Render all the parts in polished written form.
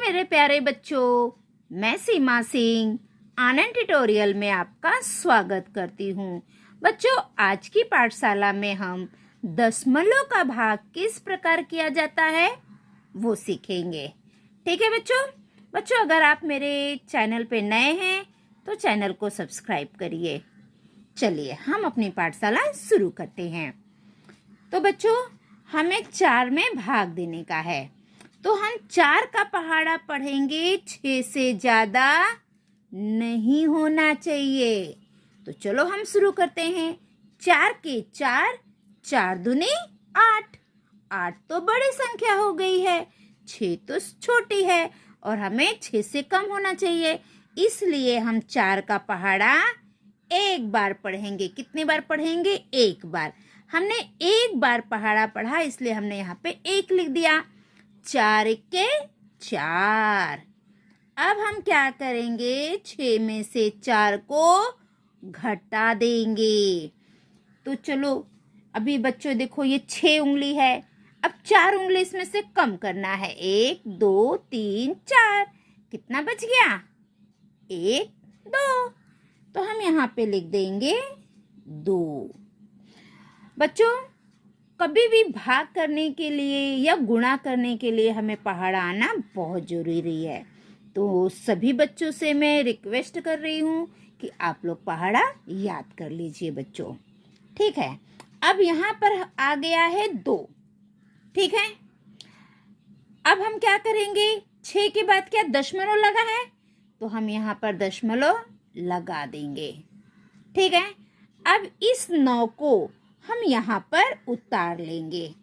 मेरे प्यारे बच्चों, मैं सीमा सिंह आनंद ट्यूटोरियल में आपका स्वागत करती हूँ। बच्चों, आज की पाठशाला में हम दशमलव का भाग किस प्रकार किया जाता है वो सीखेंगे। ठीक है बच्चों, अगर आप मेरे चैनल पे नए हैं तो चैनल को सब्सक्राइब करिए। चलिए हम अपनी पाठशाला शुरू करते हैं। तो बच्चों, हमें 4 में भाग देने का है, तो हम 4 का पहाड़ा पढ़ेंगे। 6 से ज्यादा नहीं होना चाहिए। तो चलो हम शुरू करते हैं। 4 के 4, 4 दूनी 8। 8 तो बड़ी संख्या हो गई है, 6 तो छोटी है और हमें 6 से कम होना चाहिए। इसलिए हम 4 का पहाड़ा एक बार पढ़ेंगे। कितने बार पढ़ेंगे? एक बार। हमने एक बार पहाड़ा पढ़ा, इसलिए हमने यहाँ पे 1 लिख दिया। 4 के 4। अब हम क्या करेंगे? 6 में से 4 को घटा देंगे। तो चलो, अभी बच्चों देखो, ये 6 उंगली है। अब 4 उंगली इसमें से कम करना है। 1 2 3 4। कितना बच गया? 1 2। तो हम यहाँ पे लिख देंगे 2। बच्चों, कभी भी भाग करने के लिए या गुणा करने के लिए हमें पहाड़ा आना बहुत जरूरी है। तो सभी बच्चों से मैं रिक्वेस्ट कर रही हूँ कि आप लोग पहाड़ा याद कर लीजिए बच्चों। ठीक है, अब यहाँ पर आ गया है 2। ठीक है, अब हम क्या करेंगे? 6 के बाद क्या दशमलव लगा है, तो हम यहाँ पर दशमलव लगा देंगे। ठीक है, अब इस 9 को हम यहाँ पर उतार लेंगे।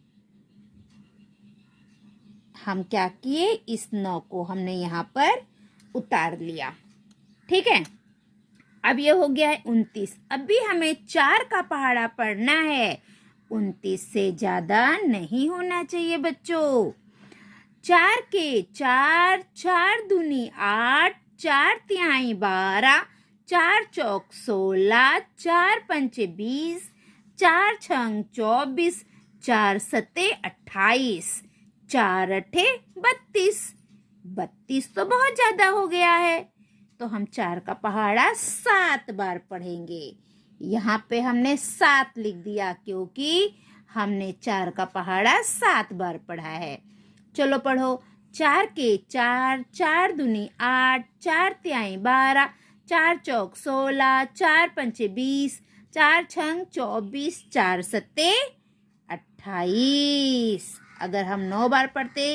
हम क्या किए? इस 9 को हमने यहाँ पर उतार लिया। ठीक है, अब ये हो गया है 29। अब भी हमें 4 का पहाड़ा पढ़ना है। 29 से ज्यादा नहीं होना चाहिए बच्चों। 4 के 4, 4 दूनी 8, 4 तिहाई 12, 4 चौक 16, 4 पंचे 20, 4 छंग 24, 4 सत्ते 28, 4 अठे 32। 32 तो बहुत ज्यादा हो गया है, तो हम 4 का पहाड़ा 7 बार पढ़ेंगे। यहाँ पे हमने 7 लिख दिया क्योंकि हमने 4 का पहाड़ा 7 बार पढ़ा है। चलो पढ़ो। 4 के 4, 4 दूनी 8, 4 तिहाई 12, 4 चौक 16, 4 पंचे 20, 4 छंग 24, 4 सत्ते 28। अगर हम 9 बार पढ़ते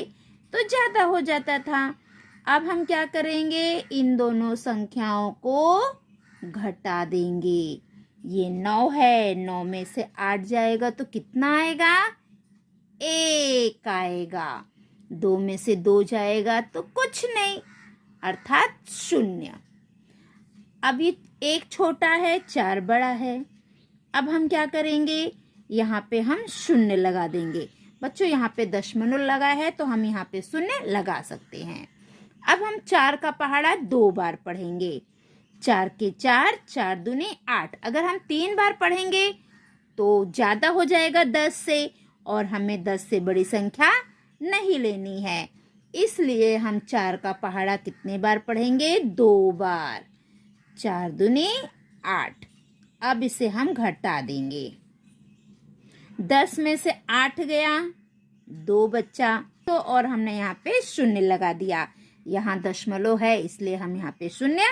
तो ज्यादा हो जाता था। अब हम क्या करेंगे? इन दोनों संख्याओं को घटा देंगे। ये 9 है, 9 में से 8 जाएगा तो कितना आएगा? 1 आएगा। 2 में से 2 जाएगा तो कुछ नहीं, अर्थात 0। अब ये 1 छोटा है, 4 बड़ा है। अब हम क्या करेंगे? यहाँ पे हम 0 लगा देंगे। बच्चों, यहाँ पे दशमलव लगा है तो हम यहाँ पे 0 लगा सकते हैं। अब हम 4 का पहाड़ा 2 बार पढ़ेंगे। 4 के 4, 4 दूनी 8। अगर हम 3 बार पढ़ेंगे तो ज्यादा हो जाएगा 10 से, और हमें 10 से बड़ी संख्या नहीं लेनी है। इसलिए हम 4 का पहाड़ा कितने बार पढ़ेंगे? 2 बार। 4 दूनी 8। अब इसे हम घटा देंगे। 10 में से 8 गया, 2 बचा, तो और हमने यहाँ पे 0 लगा दिया। यहाँ दशमलव है इसलिए हम यहाँ पे 0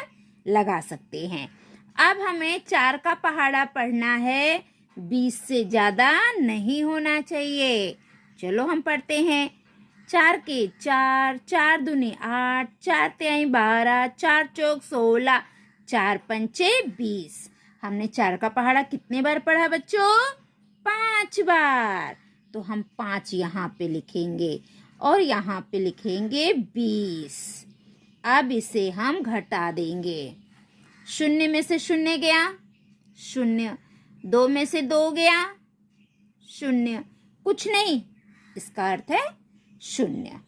लगा सकते हैं। अब हमें 4 का पहाड़ा पढ़ना है। 20 से ज्यादा नहीं होना चाहिए। चलो हम पढ़ते हैं। 4 के 4, 4 दूनी 8, 4 तिहाई 12, 4 चौक 16, 4 पंचे 20। हमने 4 का पहाड़ा कितने बार पढ़ा बच्चों? 5 बार। तो हम 5 यहाँ पे लिखेंगे और यहाँ पे लिखेंगे 20। अब इसे हम घटा देंगे। 0 में से 0 गया, 0। 2 में से 2 गया, 0। कुछ नहीं, इसका अर्थ है 0।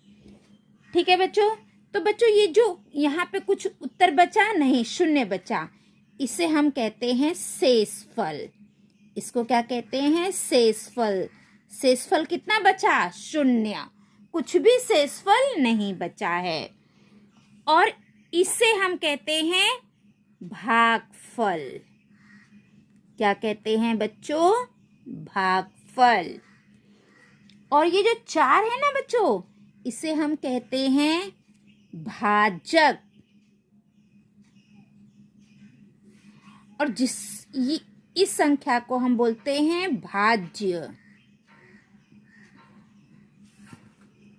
ठीक है बच्चों। तो बच्चों, ये जो यहाँ पे कुछ उत्तर बचा नहीं, 0 बचा, इसे हम कहते हैं शेषफल। इसको क्या कहते हैं? शेषफल। शेषफल कितना बचा? 0। कुछ भी शेषफल नहीं बचा है। और इसे हम कहते हैं भागफल। क्या कहते हैं बच्चों? भागफल। और ये जो 4 है ना बच्चों, इसे हम कहते हैं भाजक। और इस संख्या को हम बोलते हैं भाज्य।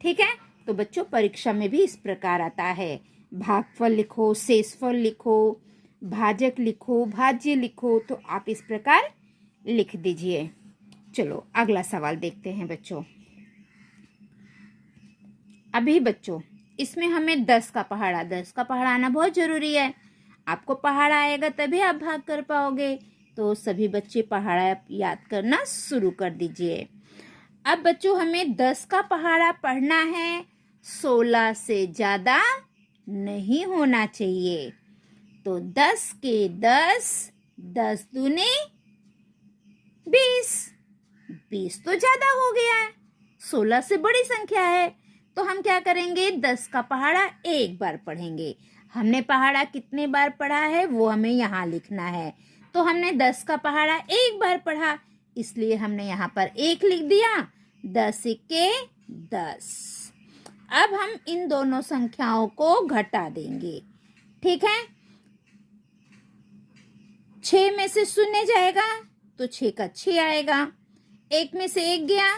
ठीक है, तो बच्चों परीक्षा में भी इस प्रकार आता है। भागफल लिखो, शेषफल लिखो, भाजक लिखो, भाज्य लिखो, तो आप इस प्रकार लिख दीजिए। चलो अगला सवाल देखते हैं बच्चों। अभी बच्चों इसमें हमें 10 का पहाड़ा आना बहुत जरूरी है। आपको पहाड़ा आएगा तभी आप भाग कर पाओगे। तो सभी बच्चे पहाड़ा याद करना शुरू कर दीजिए। अब बच्चों हमें 10 का पहाड़ा पढ़ना है, 16 से ज्यादा नहीं होना चाहिए। तो 10 के 10, 10 दूने 20, 20 तो ज्यादा हो गया है, 16 से बड़ी संख्या है। तो हम क्या करेंगे? 10 का पहाड़ा एक बार पढ़ेंगे। हमने पहाड़ा कितने बार पढ़ा है वो हमें यहाँ लिखना है। तो हमने 10 का पहाड़ा एक बार पढ़ा, इसलिए हमने यहाँ पर 1 लिख दिया। 10 के 10। अब हम इन दोनों संख्याओं को घटा देंगे। ठीक है, 6 में से 0 जाएगा तो 6 का 6 आएगा। 1 में से 1 गया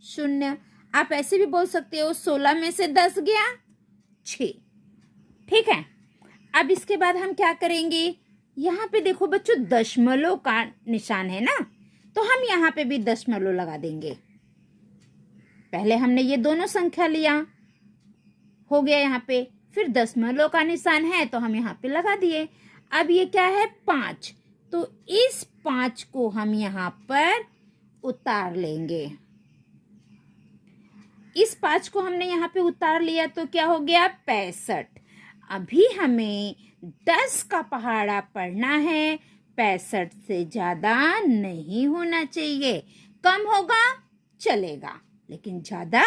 0। आप ऐसे भी बोल सकते हो 16 में से 10 गया 6। ठीक है, अब इसके बाद हम क्या करेंगे? यहाँ पे देखो बच्चों दशमलव का निशान है ना, तो हम यहाँ पे भी दशमलव लगा देंगे। पहले हमने ये दोनों संख्या लिया, हो गया यहाँ पे, फिर दशमलव का निशान है तो हम यहाँ पे लगा दिए। अब ये क्या है? 5। तो इस 5 को हम यहाँ पर उतार लेंगे। इस 5 को हमने यहाँ पे उतार लिया तो क्या हो गया? 65। अभी हमें 10 का पहाड़ा पढ़ना है, 65 से ज्यादा नहीं होना चाहिए। कम होगा चलेगा, लेकिन ज्यादा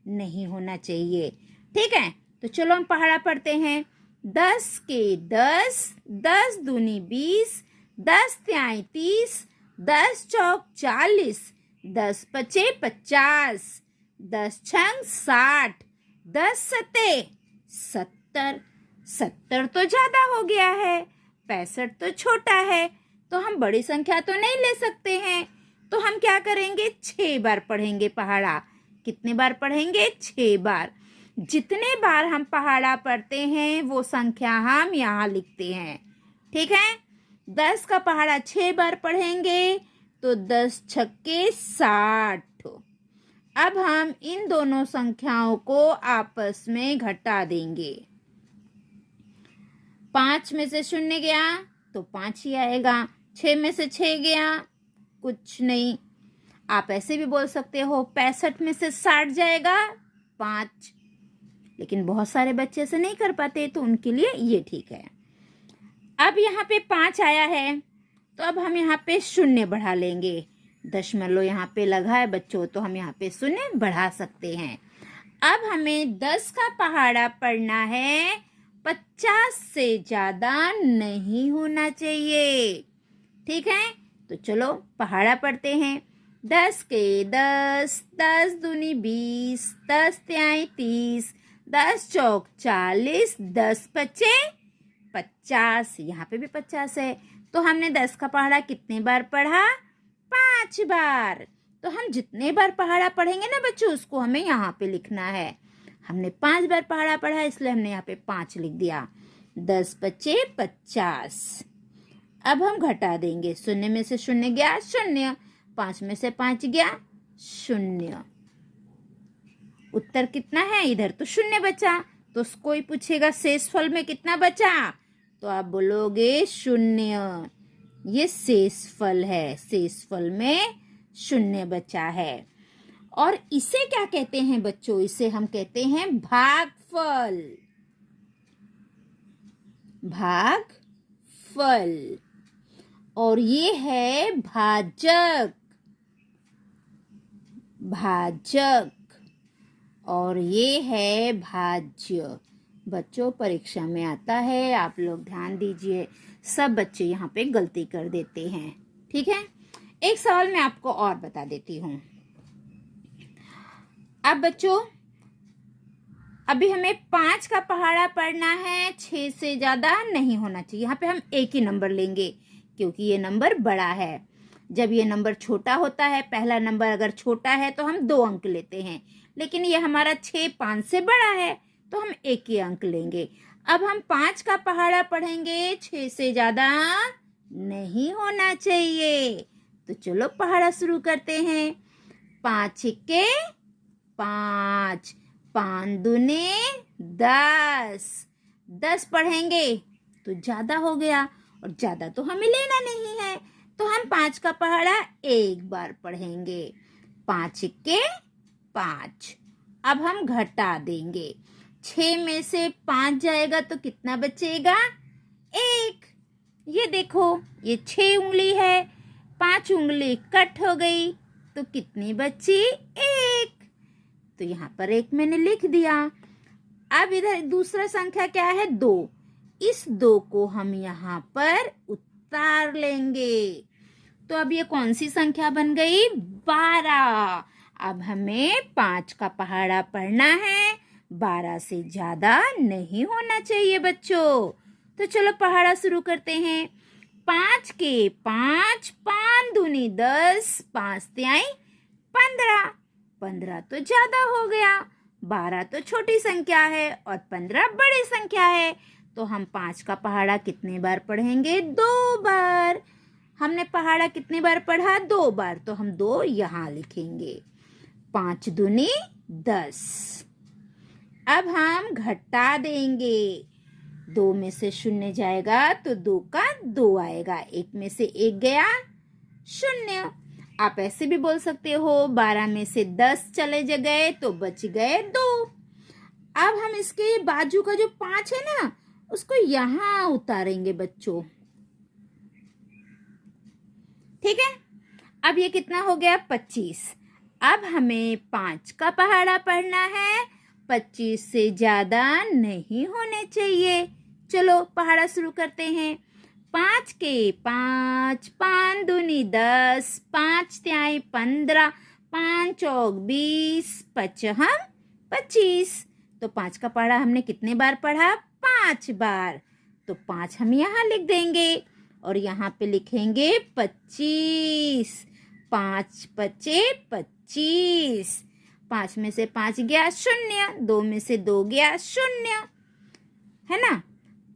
नहीं होना चाहिए। ठीक है, तो चलो हम पहाड़ा पढ़ते हैं। 10 के 10, 10 दूनी 20, 10 तिहाई 30, 10 चौक 40, 10 पचे 50, 10 छंग 60, 10 सते 70। 70 तो ज्यादा हो गया है, 65 तो छोटा है, तो हम बड़ी संख्या तो नहीं ले सकते हैं। तो हम क्या करेंगे? 6 बार पढ़ेंगे पहाड़ा। कितने बार पढ़ेंगे? 6 बार। जितने बार हम पहाड़ा पढ़ते हैं वो संख्या हम यहाँ लिखते हैं। ठीक है, 10 का पहाड़ा 6 बार पढ़ेंगे तो 10 छक्के 60। अब हम इन दोनों संख्याओं को आपस में घटा देंगे। 5 में से 0 गया तो 5 ही आएगा। 6 में से 6 गया कुछ नहीं। आप ऐसे भी बोल सकते हो 65 में से 60 जाएगा 5। लेकिन बहुत सारे बच्चे ऐसे नहीं कर पाते, तो उनके लिए ये ठीक है। अब यहाँ पे 5 आया है, तो अब हम यहाँ पे 0 बढ़ा लेंगे। दशमलव यहाँ पे लगा है बच्चों, तो हम यहाँ पे 0 बढ़ा सकते हैं। अब हमें 10 का पहाड़ा पढ़ना है, 50 से ज्यादा नहीं होना चाहिए। ठीक है, तो चलो पहाड़ा पढ़ते हैं। 10 के 10, 10 दूनी 20, 10 तिहाई 30, 10 चौक 40, 10 पचे 50। यहाँ पे भी 50 है, तो हमने 10 का पहाड़ा कितने बार पढ़ा? 5 बार। तो हम जितने बार पहाड़ा पढ़ेंगे ना बच्चों, उसको हमें यहाँ पे लिखना है। हमने 5 बार पहाड़ा पढ़ा, इसलिए हमने यहाँ पे 5 लिख दिया। 10 पचे 50। अब हम घटा देंगे। 0 में से 0 गया 0, 5 में से 5 गया 0। उत्तर कितना है? इधर तो 0 बचा। तो कोई पूछेगा शेषफल में कितना बचा, तो आप बोलोगे 0। ये शेषफल है, शेषफल में 0 बचा है। और इसे क्या कहते हैं बच्चों? इसे हम कहते हैं भागफल। भागफल। और ये है भाजक। भाजक। और ये है भाज्य। बच्चों, परीक्षा में आता है, आप लोग ध्यान दीजिए, सब बच्चे यहाँ पे गलती कर देते हैं। ठीक है, एक सवाल मैं आपको और बता देती हूँ। अब बच्चों, अभी हमें 5 का पहाड़ा पढ़ना है, 6 से ज्यादा नहीं होना चाहिए। यहाँ पे हम एक ही नंबर लेंगे क्योंकि ये नंबर बड़ा है। जब ये नंबर छोटा होता है, पहला नंबर अगर छोटा है तो हम 2 अंक लेते हैं, लेकिन ये हमारा 6 5 से बड़ा है तो हम एक ही अंक लेंगे। अब हम 5 का पहाड़ा पढ़ेंगे, 6 से ज्यादा नहीं होना चाहिए। तो चलो पहाड़ा शुरू करते हैं। 5 छक्के 5, 5 दूने 10, 10 पढ़ेंगे तो ज्यादा हो गया, और ज्यादा तो हमें लेना नहीं है, तो हम 5 का पहाड़ा एक बार पढ़ेंगे। 5 छक्के 5। अब हम घटा देंगे, 6 में से 5 जाएगा तो कितना बचेगा? 1। ये देखो, ये 6 उंगली है, 5 उंगली कट हो गई तो कितनी बची? 1। तो यहाँ पर 1 मैंने लिख दिया। अब इधर दूसरा संख्या क्या है? 2। इस 2 को हम यहाँ पर उतार लेंगे, तो अब ये कौन सी संख्या बन गई? 12। अब हमें 5 का पहाड़ा पढ़ना है, 12 से ज्यादा नहीं होना चाहिए बच्चों। तो चलो पहाड़ा शुरू करते हैं। 5 के 5, 5 दूनी 10, 5 तिहाई 15। 15 तो ज्यादा हो गया, 12 तो छोटी संख्या है और 15 बड़ी संख्या है। तो हम 5 का पहाड़ा कितने बार पढ़ेंगे? 2 बार। हमने पहाड़ा कितने बार पढ़ा? 2 बार, तो हम 2 यहाँ लिखेंगे। 5 दूनी 10। अब हम घटा देंगे, 2 में से 0 जाएगा तो 2 का 2 आएगा, 1 में से 1 गया 0। आप ऐसे भी बोल सकते हो, 12 में से 10 चले गए तो बच गए 2। अब हम इसके बाजू का जो 5 है ना, उसको यहाँ उतारेंगे बच्चों। ठीक है, अब ये कितना हो गया? 25। अब हमें 5 का पहाड़ा पढ़ना है, 25 से ज्यादा नहीं होने चाहिए। चलो पहाड़ा शुरू करते हैं। 5 के 5, 5 दूनी 10, 5 तिहाई 15, 5 चौक 20, 5 25। तो 5 का पहाड़ा हमने कितने बार पढ़ा? 5 बार। तो 5 हम यहाँ लिख देंगे और यहाँ पे लिखेंगे 25। 5 पचे 25। 5 में से 5 गया 0, 2 में से 2 गया 0, है ना।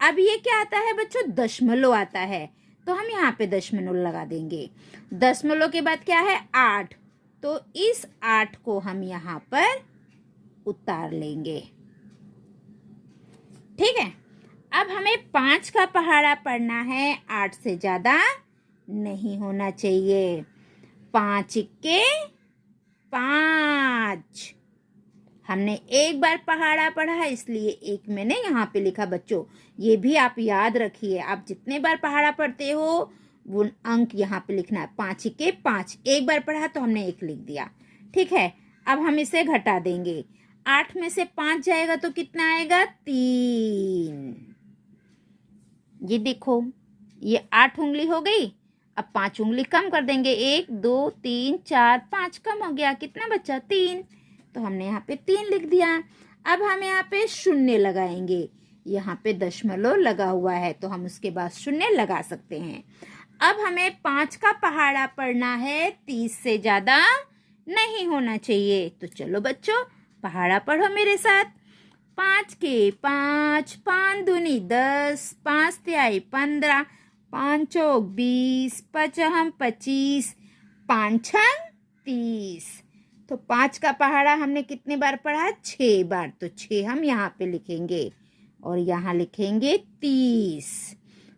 अब ये क्या आता है बच्चों? दशमलव आता है, तो हम यहाँ पे दशमलव लगा देंगे। दशमलव के बाद क्या है? 8। तो इस 8 को हम यहाँ पर उतार लेंगे। ठीक है, अब हमें 5 का पहाड़ा पढ़ना है, 8 से ज्यादा नहीं होना चाहिए। 5 के 5। हमने एक बार पहाड़ा पढ़ा है, इसलिए 1 मैंने यहाँ पे लिखा। बच्चों ये भी आप याद रखिए, आप जितने बार पहाड़ा पढ़ते हो वो अंक यहाँ पे लिखना है। 5 के 5, एक बार पढ़ा तो हमने 1 लिख दिया। ठीक है, अब हम इसे घटा देंगे, 8 में से 5 जाएगा तो कितना आएगा? 3। ये देखो, ये 8 उंगली हो गई। अब 5 उंगली कम कर देंगे, 1 2 3 4 5 कम हो गया, कितना बचा? 3। तो हमने यहाँ पे 3 लिख दिया। अब हम यहाँ पे 0 लगाएंगे, यहाँ पे दशमलव लगा हुआ है तो हम उसके बाद 0 लगा सकते हैं। अब हमें 5 का पहाड़ा पढ़ना है, 30 से ज्यादा नहीं होना चाहिए। तो चलो बच्चों पहाड़ा पढ़ो मेरे साथ। 5 के 5, 5 दूनी 10, 5 तिहाई 15, 5 चौक 20, 5 25, 5 30। तो 5 का पहाड़ा हमने कितने बार पढ़ा? 6 बार। तो 6 हम यहाँ पे लिखेंगे और यहाँ लिखेंगे 30।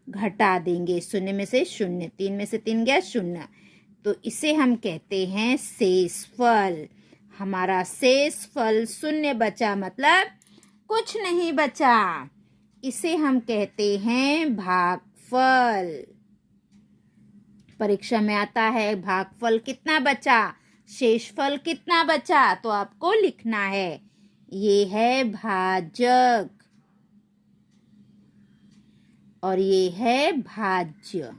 घटा देंगे, 0 में से 0, 3 में से 3 गया 0। तो इसे हम कहते हैं शेषफल। हमारा शेषफल 0 बचा, मतलब कुछ नहीं बचा। इसे हम कहते हैं भागफल। परीक्षा में आता है भागफल कितना बचा, शेषफल कितना बचा, तो आपको लिखना है। ये है भाजक। और ये है भाज्य।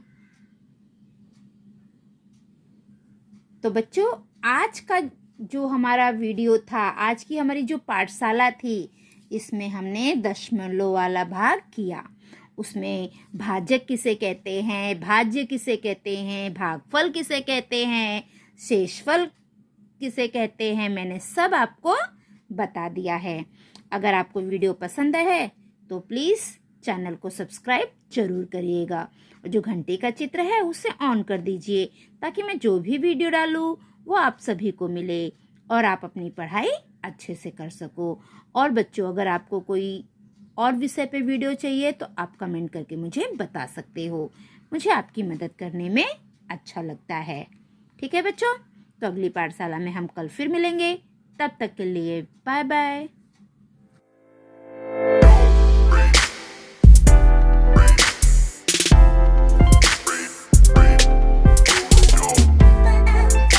तो बच्चों, आज का जो हमारा वीडियो था, आज की हमारी जो पाठशाला थी, इसमें हमने दशमलव वाला भाग किया। उसमें भाजक किसे कहते हैं, भाज्य किसे कहते हैं, भागफल किसे कहते हैं, शेषफल किसे कहते हैं, मैंने सब आपको बता दिया है। अगर आपको वीडियो पसंद है तो प्लीज़ चैनल को सब्सक्राइब जरूर करिएगा और जो घंटे का चित्र है उसे ऑन कर दीजिए, ताकि मैं जो भी वीडियो डालूँ वो आप सभी को मिले और आप अपनी पढ़ाई अच्छे से कर सको। और बच्चों, अगर आपको कोई और विषय पे वीडियो चाहिए तो आप कमेंट करके मुझे बता सकते हो। मुझे आपकी मदद करने में अच्छा लगता है। ठीक है बच्चों, तो अगली पाठशाला में हम कल फिर मिलेंगे। तब तक के लिए बाय बाय।